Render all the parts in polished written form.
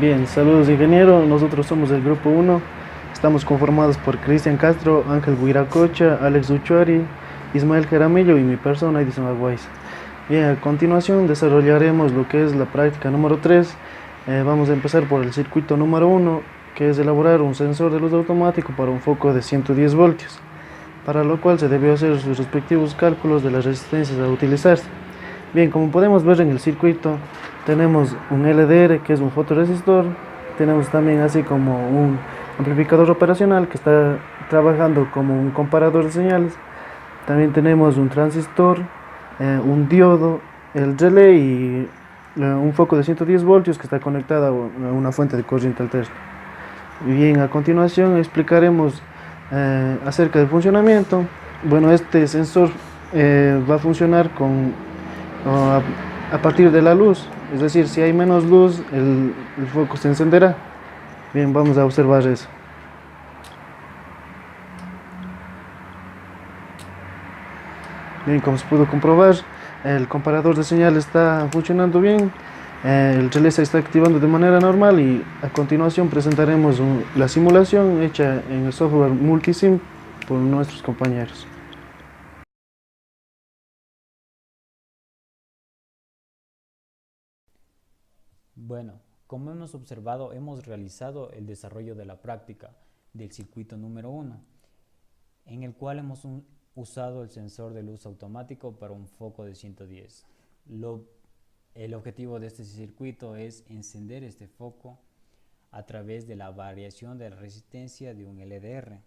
Bien, saludos ingeniero, nosotros somos el grupo uno. Estamos conformados por Cristian Castro, Ángel Huiracocha, Alex Uchuari, Ismael Jaramillo y mi persona, Edison Aguais. Bien, a continuación desarrollaremos lo que es la práctica número 3. Vamos a empezar por el circuito número uno, que es elaborar un sensor de luz automático para un foco de 110 voltios, para lo cual se debió hacer sus respectivos cálculos de las resistencias a utilizarse. Bien, como podemos ver en el circuito, tenemos un LDR que es un fotoresistor, tenemos también así como un amplificador operacional que está trabajando como un comparador de señales, también tenemos un transistor, un diodo, el relé y un foco de 110 voltios que está conectado a una fuente de corriente alterna. Bien, a continuación explicaremos acerca del funcionamiento. Bueno, este sensor va a funcionar a partir de la luz, es decir, si hay menos luz, el foco se encenderá. Bien, vamos a observar eso. Bien, como se pudo comprobar, el comparador de señal está funcionando bien, el relé se está activando de manera normal y a continuación presentaremos la simulación hecha en el software Multisim por nuestros compañeros. Bueno, como hemos observado, hemos realizado el desarrollo de la práctica del circuito número uno, en el cual hemos usado el sensor de luz automático para un foco de 110. El objetivo de este circuito es encender este foco a través de la variación de la resistencia de un LDR.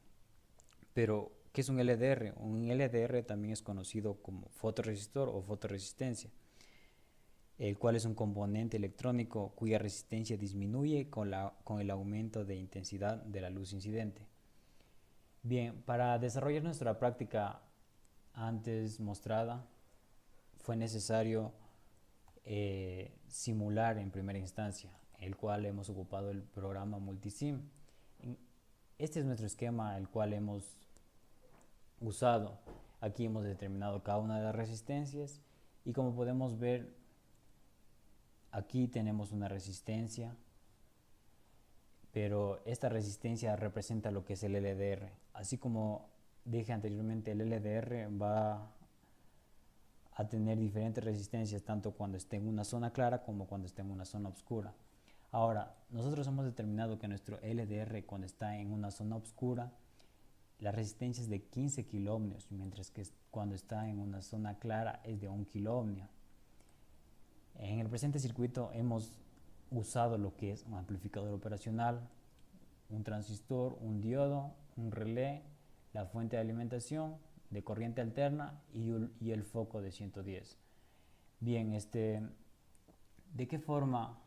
Pero, ¿qué es un LDR? Un LDR también es conocido como fotoresistor o fotoresistencia, el cual es un componente electrónico cuya resistencia disminuye con el aumento de intensidad de la luz incidente. Bien, para desarrollar nuestra práctica antes mostrada, fue necesario simular en primera instancia, el cual hemos ocupado el programa Multisim. Este es nuestro esquema, el cual hemos usado. Aquí hemos determinado cada una de las resistencias y como podemos ver, aquí tenemos una resistencia, pero esta resistencia representa lo que es el LDR. Así como dije anteriormente, el LDR va a tener diferentes resistencias tanto cuando esté en una zona clara como cuando esté en una zona oscura. Ahora, nosotros hemos determinado que nuestro LDR cuando está en una zona oscura, la resistencia es de 15 kiloohmios, mientras que cuando está en una zona clara es de 1 kiloohmio. En el presente circuito hemos usado lo que es un amplificador operacional, un transistor, un diodo, un relé, la fuente de alimentación de corriente alterna y el foco de 110. Bien, ¿de qué forma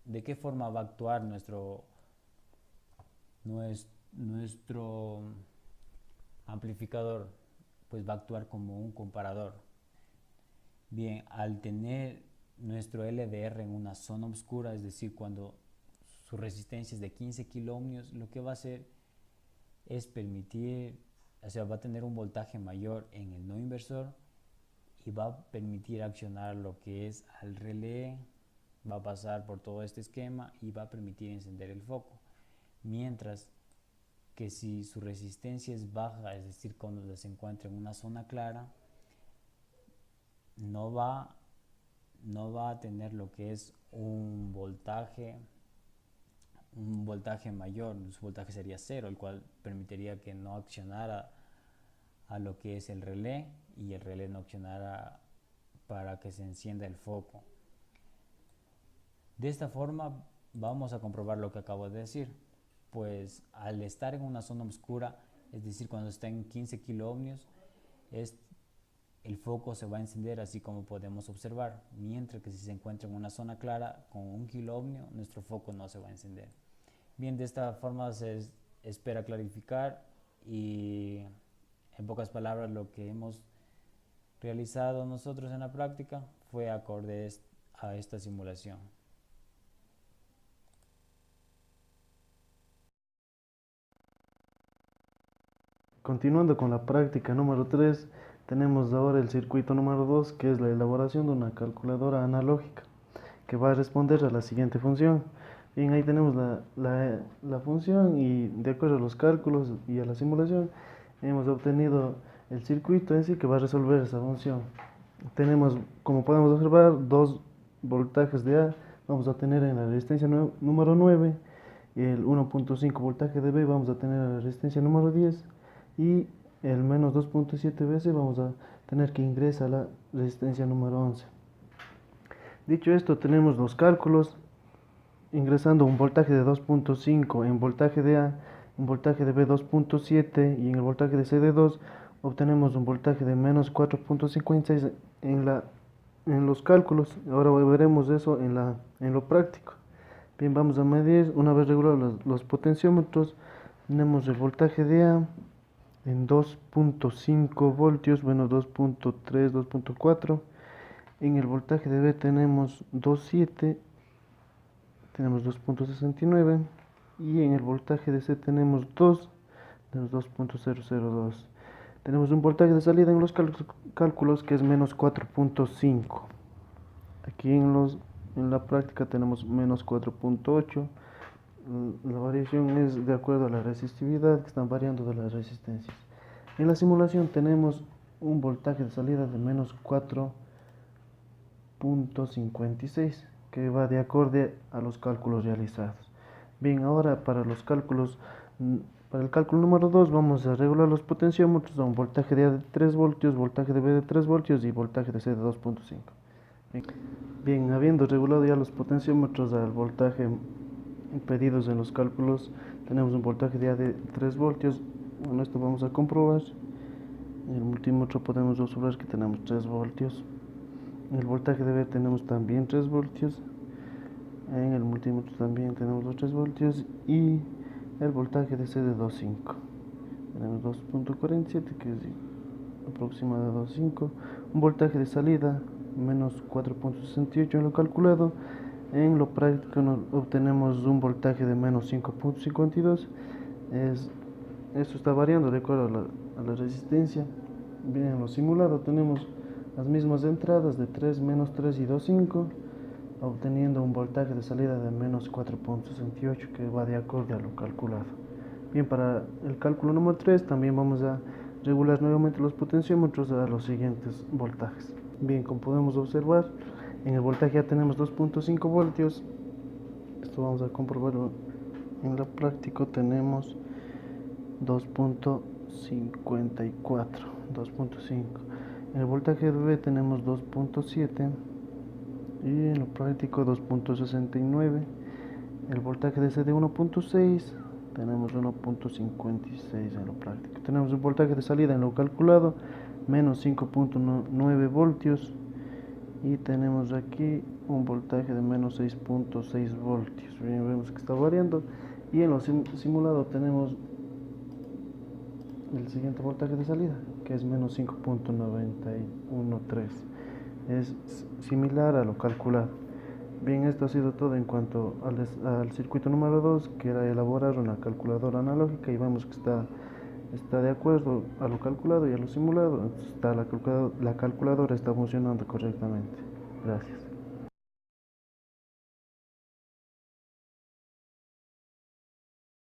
va a actuar nuestro amplificador? Pues va a actuar como un comparador. Bien, al tener nuestro LDR en una zona oscura, es decir, cuando su resistencia es de 15 kiloohmios, lo que va a hacer es permitir, o sea, va a tener un voltaje mayor en el no inversor y va a permitir accionar lo que es al relé, va a pasar por todo este esquema y va a permitir encender el foco. Mientras que si su resistencia es baja, es decir, cuando se encuentra en una zona clara, no va, no va a tener lo que es un voltaje mayor, su voltaje sería cero, el cual permitiría que no accionara a lo que es el relé y el relé no accionara para que se encienda el foco. De esta forma vamos a comprobar lo que acabo de decir, pues al estar en una zona oscura, es decir, cuando está en 15 kiloohmios, el foco se va a encender así como podemos observar, mientras que si se encuentra en una zona clara con 1 kiloohmio, nuestro foco no se va a encender. Bien, de esta forma se espera clarificar y en pocas palabras lo que hemos realizado nosotros en la práctica fue acorde a esta simulación. Continuando con la práctica número 3, tenemos ahora el circuito número 2, que es la elaboración de una calculadora analógica, que va a responder a la siguiente función. Bien, ahí tenemos la función y de acuerdo a los cálculos y a la simulación hemos obtenido el circuito en sí que va a resolver esa función. Tenemos, como podemos observar, dos voltajes de A vamos a tener en la resistencia número 9 y el 1.5 voltaje de B vamos a tener en la resistencia número 10 y el menos 2.7 veces vamos a tener que ingresar a la resistencia número 11. Dicho esto, tenemos los cálculos ingresando un voltaje de 2.5 en voltaje de A, un voltaje de B 2.7 y en el voltaje de C de 2 obtenemos un voltaje de menos 4.56 en los cálculos. Ahora veremos eso en lo práctico. Bien, vamos a medir, una vez regulados los potenciómetros, tenemos el voltaje de A en 2.5 voltios, bueno 2.3, 2.4. En el voltaje de B tenemos 2.7, tenemos 2.69 y en el voltaje de C tenemos 2, tenemos 2.002. Tenemos un voltaje de salida en los cálculos que es menos 4.5. Aquí en la práctica tenemos menos 4.8. La variación es de acuerdo a la resistividad que están variando de las resistencias. En la simulación tenemos un voltaje de salida de menos 4.56 que va de acorde a los cálculos realizados. Bien, ahora para el cálculo número 2 vamos a regular los potenciómetros a un voltaje de A de 3 voltios, voltaje de B de 3 voltios y voltaje de C de 2.5. Bien, habiendo regulado ya los potenciómetros al voltaje pedidos en los cálculos, tenemos un voltaje de A de 3 voltios. Bueno, esto vamos a comprobar. En el multímetro podemos observar que tenemos 3 voltios. En el voltaje de B tenemos también 3 voltios. En el multímetro también tenemos los 3 voltios y el voltaje de C de 2.5. Tenemos 2.47 que es aproximado a 2.5. Un voltaje de salida menos 4.68 en lo calculado. En lo práctico obtenemos un voltaje de menos 5.52. Esto está variando de acuerdo a la resistencia. Bien, en lo simulado tenemos las mismas entradas de 3, menos 3 y 2.5, obteniendo un voltaje de salida de menos 4.68 que va de acuerdo a lo calculado. Bien, para el cálculo número 3 también vamos a regular nuevamente los potenciómetros a los siguientes voltajes. Bien, como podemos observar, en el voltaje ya tenemos 2.5 voltios. Esto vamos a comprobarlo en la práctica. Tenemos 2.54, 2.5. En el voltaje de B tenemos 2.7 y en lo práctico 2.69. El voltaje de C de 1.6, tenemos 1.56 en lo práctico. Tenemos un voltaje de salida en lo calculado, menos 5.9 voltios. Y tenemos aquí un voltaje de menos 6.6 voltios. Bien, vemos que está variando. Y en lo simulado tenemos el siguiente voltaje de salida, que es menos 5.913. Es similar a lo calculado. Bien, esto ha sido todo en cuanto al circuito número 2, que era elaborar una calculadora analógica, y vemos que está de acuerdo a lo calculado y a lo simulado. La calculadora está funcionando correctamente. Gracias.